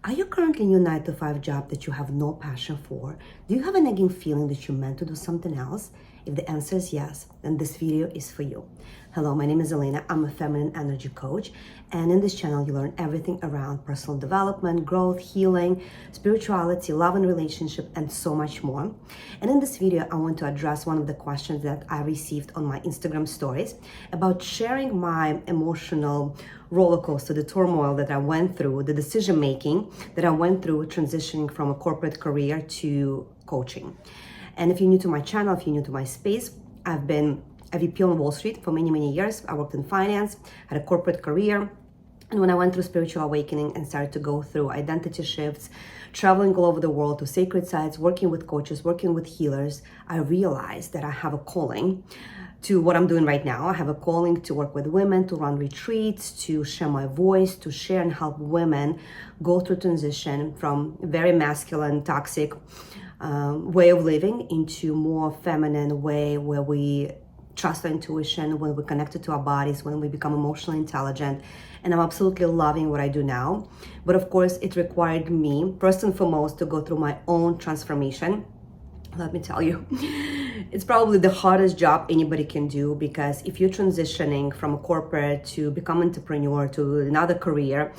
Are you currently in your 9 to 5 job that you have no passion for? Do you have a nagging feeling that you're meant to do something else? If the answer is yes, then this video is for you. Hello, my name is Elena. I'm a feminine energy coach, and in this channel you learn everything around personal development, growth, healing, spirituality, love and relationship, and so much more. And in this video I want to address one of the questions that I received on my Instagram stories about sharing my emotional roller coaster, the turmoil that I went through, the decision making that I went through transitioning from a corporate career to coaching. And if you're new to my channel, if you're new to my space, I've been a VP on Wall Street for many years. I worked in finance, had a corporate career. And when I went through spiritual awakening and started to go through identity shifts, traveling all over the world to sacred sites, working with coaches, working with healers, I realized that I have a calling to what I'm doing right now. I have a calling to work with women, to run retreats, to share my voice, to share and help women go through transition from very masculine, toxic way of living into more feminine way where we trust our intuition, when we're connected to our bodies, when we become emotionally intelligent. And I'm absolutely loving what I do now. But of course, it required me, first and foremost, to go through my own transformation. Let me tell you, it's probably the hardest job anybody can do, because if you're transitioning from a corporate to become an entrepreneur to another career,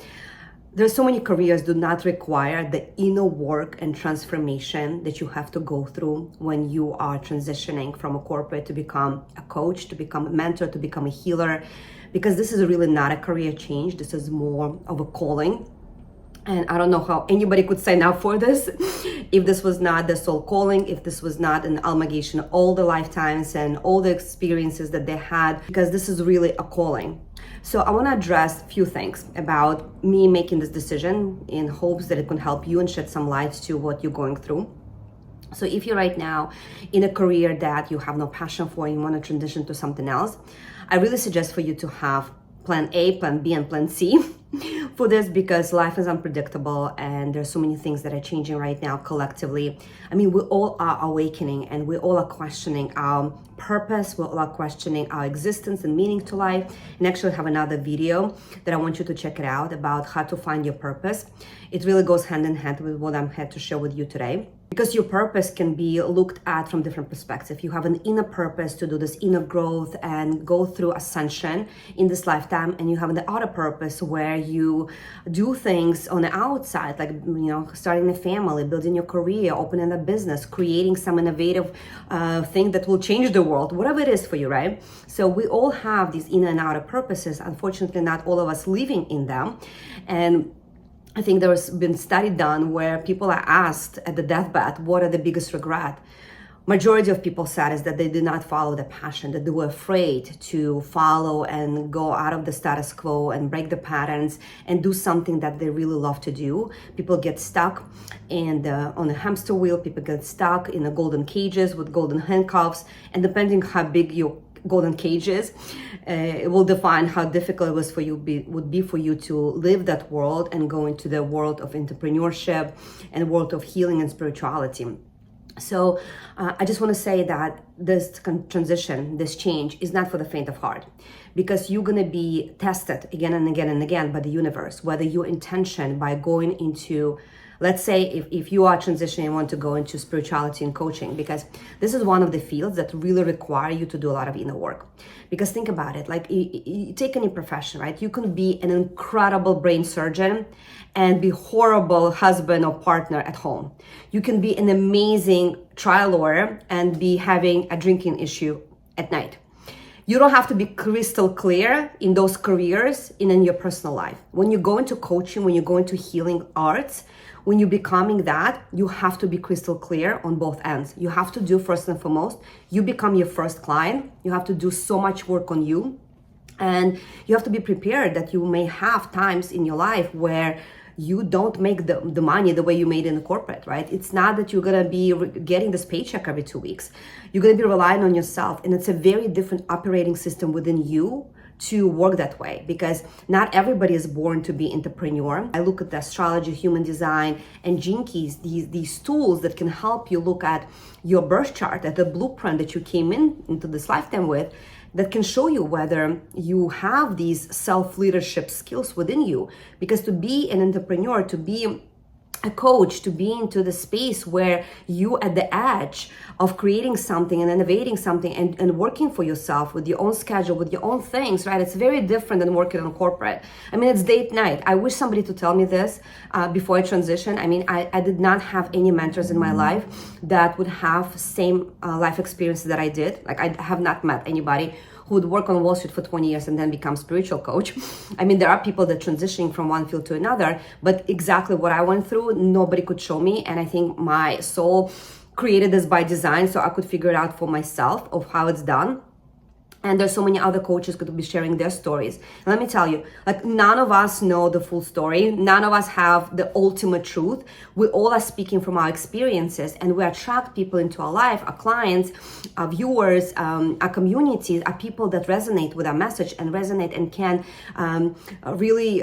there's so many careers do not require the inner work and transformation that you have to go through when you are transitioning from a corporate to become a coach, to become a mentor, to become a healer, because this is really not a career change. This is more of a calling. And I don't know how anybody could sign up for this if this was not the soul calling, if this was not an amalgamation of all the lifetimes and all the experiences that they had, because this is really a calling. So I want to address a few things about me making this decision in hopes that it can help you and shed some light to what you're going through. So if you're right now in a career that you have no passion for and you want to transition to something else, I really suggest for you to have plan A, plan B, and plan C for this, because life is unpredictable and there's so many things that are changing right now collectively. I mean, we all are awakening and we all are questioning our purpose. We all are questioning our existence and meaning to life. And actually have another video that I want you to check it out about how to find your purpose. It really goes hand in hand with what I'm here to share with you today. Because your purpose can be looked at from different perspectives. You have an inner purpose to do this inner growth and go through ascension in this lifetime, and you have the outer purpose where you do things on the outside, like starting a family, building your career, opening a business, creating some innovative thing that will change the world, whatever it is for you, right? So we all have these inner and outer purposes. Unfortunately, not all of us living in them, and I think there's been study done where people are asked at the deathbed, what are the biggest regret? Majority of people said is that they did not follow the passion, that they were afraid to follow and go out of the status quo and break the patterns and do something that they really love to do. People get stuck on a hamster wheel. People get stuck in the golden cages with golden handcuffs. And depending how big your golden cages, it will define how difficult it was for you would be for you to live that world and go into the world of entrepreneurship and world of healing and spirituality. So I just want to say that this transition, this change is not for the faint of heart, because you're going to be tested again and again and again by the universe, whether your intention by going into, let's say if you are transitioning and want to go into spirituality and coaching, because this is one of the fields that really require you to do a lot of inner work. Because think about it, like you take any profession, right? You can be an incredible brain surgeon and be horrible husband or partner at home. You can be an amazing trial lawyer and be having a drinking issue at night. You don't have to be crystal clear in those careers and in your personal life. When you go into coaching, when you go into healing arts, when you're becoming that, you have to be crystal clear on both ends. You have to do, first and foremost, you become your first client. You have to do so much work on you. And you have to be prepared that you may have times in your life where you don't make the money the way you made in the corporate, right? It's not that you're gonna be getting this paycheck every 2 weeks. You're gonna be relying on yourself. And it's a very different operating system within you to work that way, because not everybody is born to be entrepreneur. I look at the astrology, human design, and gene keys, these tools that can help you look at your birth chart, at the blueprint that you came into this lifetime with, that can show you whether you have these self-leadership skills within you. Because to be an entrepreneur, to be a coach to be into the space where you at the edge of creating something and innovating something and working for yourself with your own schedule, with your own things, right? It's very different than working on corporate. I mean, it's date night. I wish somebody to tell me this before I transition. I mean, I did not have any mentors in my life that would have same life experiences that I did. Like, I have not met anybody who would work on Wall Street for 20 years and then become spiritual coach. I mean, there are people that transitioning from one field to another, but exactly what I went through, nobody could show me. And I think my soul created this by design, so I could figure it out for myself of how it's done. And there's so many other coaches could be sharing their stories. And let me tell you, like, none of us know the full story. None of us have the ultimate truth. We all are speaking from our experiences, and we attract people into our life, our clients, our viewers, our communities, are people that resonate with our message and resonate and can really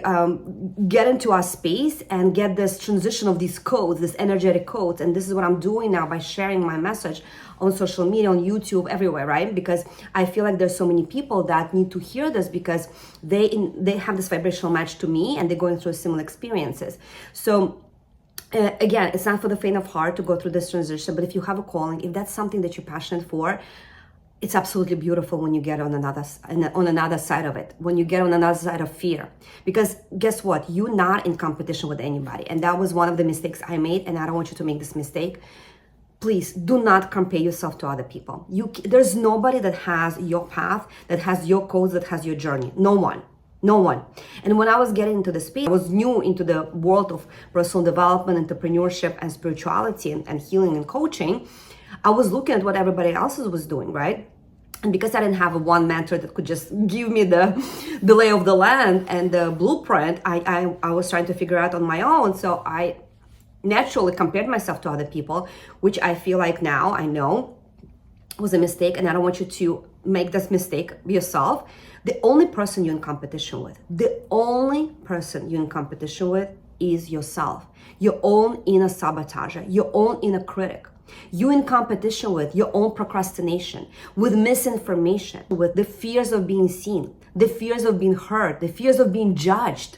get into our space and get this transition of these codes, this energetic codes. And this is what I'm doing now by sharing my message on social media, on YouTube, everywhere, right? Because I feel like there's so many people that need to hear this because they have this vibrational match to me and they're going through similar experiences. So again, it's not for the faint of heart to go through this transition, but if you have a calling, if that's something that you're passionate for, it's absolutely beautiful when you get on another side of it, when you get on another side of fear. Because guess what? You're not in competition with anybody. And that was one of the mistakes I made, and I don't want you to make this mistake. Please do not compare yourself to other people. There's nobody that has your path, that has your codes, that has your journey. No one. And when I was getting into the space, I was new into the world of personal development, entrepreneurship, and spirituality, and healing and coaching. I was looking at what everybody else was doing, right? And because I didn't have a one mentor that could just give me the lay of the land and the blueprint, I was trying to figure out on my own. So I naturally compared myself to other people, which I feel like now I know was a mistake, and I don't want you to make this mistake yourself. The only person you're in competition with, is yourself, your own inner sabotager, your own inner critic. You're in competition with your own procrastination, with misinformation, with the fears of being seen, the fears of being heard, the fears of being judged,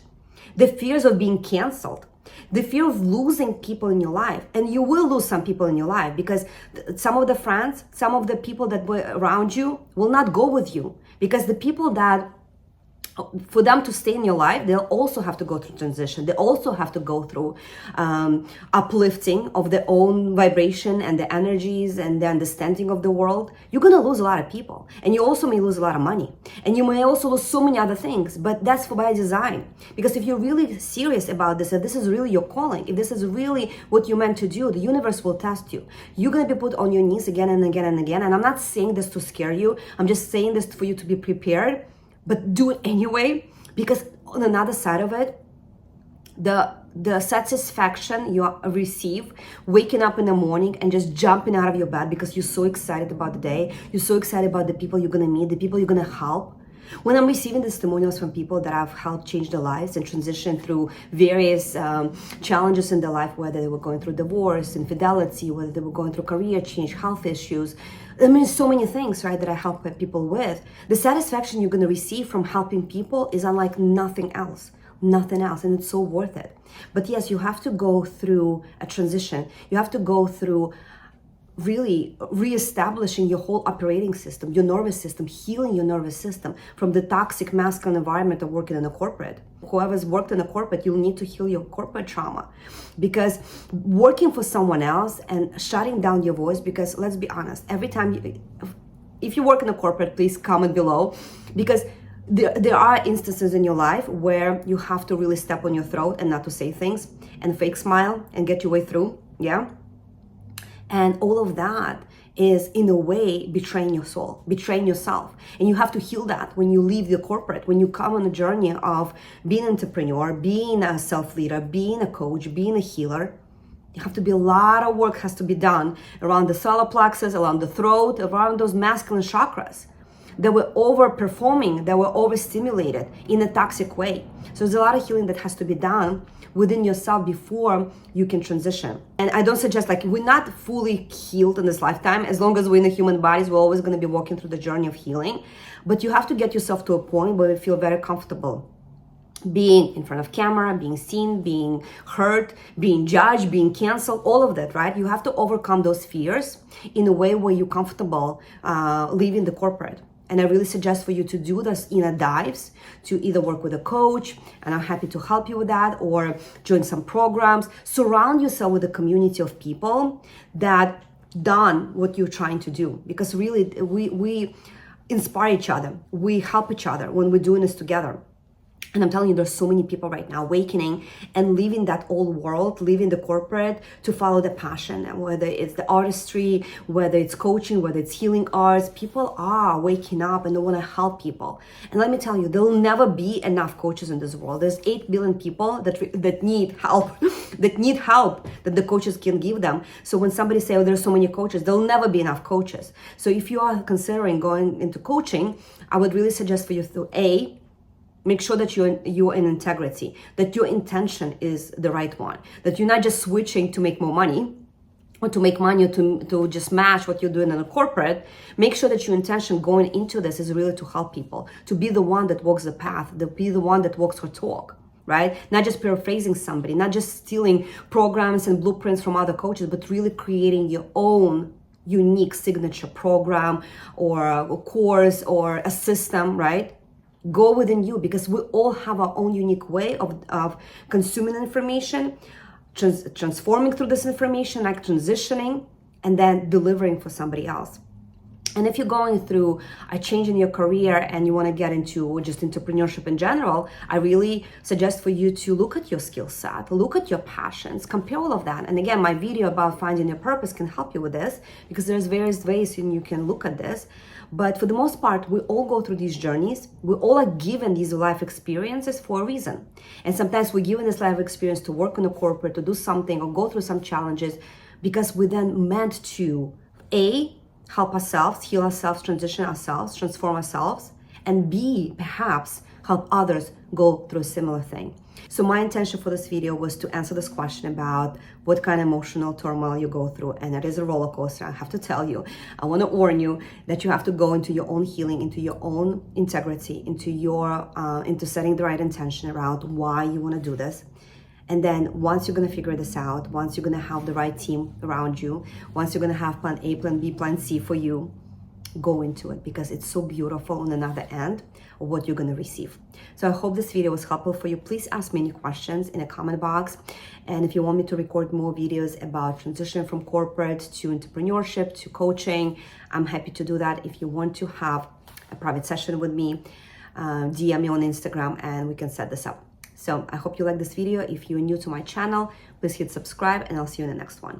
the fears of being canceled, the fear of losing people in your life. And you will lose some people in your life because some of the friends, some of the people that were around you will not go with you, because the people that, for them to stay in your life, they'll also have to go through transition. They also have to go through uplifting of their own vibration and the energies and the understanding of the world. You're going to lose a lot of people, and you also may lose a lot of money, and you may also lose so many other things, but that's for by design. Because if you're really serious about this, if this is really your calling, if this is really what you're meant to do, the universe will test you. You're going to be put on your knees again and again and again. And I'm not saying this to scare you. I'm just saying this for you to be prepared. But do it anyway, because on another side of it, the satisfaction you receive waking up in the morning and just jumping out of your bed because you're so excited about the day, you're so excited about the people you're going to meet, the people you're going to help. When I'm receiving testimonials from people that I've helped change their lives and transition through various challenges in their life, whether they were going through divorce, infidelity, whether they were going through career change, health issues, I mean, so many things, right, that I help people with. The satisfaction you're going to receive from helping people is unlike nothing else, and it's so worth it. But yes, you have to go through a transition. You have to go through really reestablishing your whole operating system, your nervous system, healing your nervous system from the toxic masculine environment of working in a corporate. Whoever's worked in a corporate, you'll need to heal your corporate trauma, because working for someone else and shutting down your voice, because let's be honest, every time if you work in a corporate, please comment below, because there are instances in your life where you have to really step on your throat and not to say things and fake smile and get your way through, yeah? And all of that is in a way betraying your soul, betraying yourself. And you have to heal that when you leave the corporate, when you come on a journey of being an entrepreneur, being a self-leader, being a coach, being a healer. You have to be, a lot of work has to be done around the solar plexus, around the throat, around those masculine chakras that were overperforming, that were overstimulated in a toxic way. So there's a lot of healing that has to be done within yourself before you can transition. And I don't suggest, like, we're not fully healed in this lifetime. As long as we're in the human bodies, we're always going to be walking through the journey of healing. But you have to get yourself to a point where you feel very comfortable being in front of camera, being seen, being heard, being judged, being canceled, all of that, right? You have to overcome those fears in a way where you're comfortable leaving the corporate. And I really suggest for you to do this inner dives, to either work with a coach, and I'm happy to help you with that, or join some programs. Surround yourself with a community of people that done what you're trying to do, because really we inspire each other, we help each other when we're doing this together. And I'm telling you, there's so many people right now awakening and leaving that old world, leaving the corporate to follow the passion. And whether it's the artistry, whether it's coaching, whether it's healing arts, people are waking up and they want to help people. And let me tell you, there'll never be enough coaches in this world. There's 8 billion people that need help, that the coaches can give them. So when somebody say, oh, there's so many coaches, there'll never be enough coaches. So if you are considering going into coaching, I would really suggest for you to make sure that you're in integrity, that your intention is the right one, that you're not just switching to make more money or to make money or to just match what you're doing in a corporate. Make sure that your intention going into this is really to help people, to be the one that walks the path, to be the one that walks her talk, right? Not just paraphrasing somebody, not just stealing programs and blueprints from other coaches, but really creating your own unique signature program or a course or a system, right? Go within you, because we all have our own unique way of consuming information, transforming through this information, like transitioning, and then delivering for somebody else. And if you're going through a change in your career and you want to get into just entrepreneurship in general, I really suggest for you to look at your skill set, look at your passions, compare all of that. And again, my video about finding your purpose can help you with this, because there's various ways you can look at this. But for the most part, we all go through these journeys. We all are given these life experiences for a reason. And sometimes we're given this life experience to work in a corporate, to do something or go through some challenges, because we then meant to help ourselves, heal ourselves, transition ourselves, transform ourselves, and B, perhaps help others go through a similar thing. So my intention for this video was to answer this question about what kind of emotional turmoil you go through. And it is a roller coaster, I have to tell you. I want to warn you that you have to go into your own healing, into your own integrity, into setting the right intention around why you want to do this. And then once you're going to figure this out, once you're going to have the right team around you, once you're going to have plan A, plan B, plan C for you, go into it, because it's so beautiful on another end of what you're going to receive. So I hope this video was helpful for you. Please ask me any questions in the comment box. And if you want me to record more videos about transition from corporate to entrepreneurship to coaching, I'm happy to do that. If you want to have a private session with me, DM me on Instagram and we can set this up. So I hope you like this video. If you're new to my channel, please hit subscribe and I'll see you in the next one.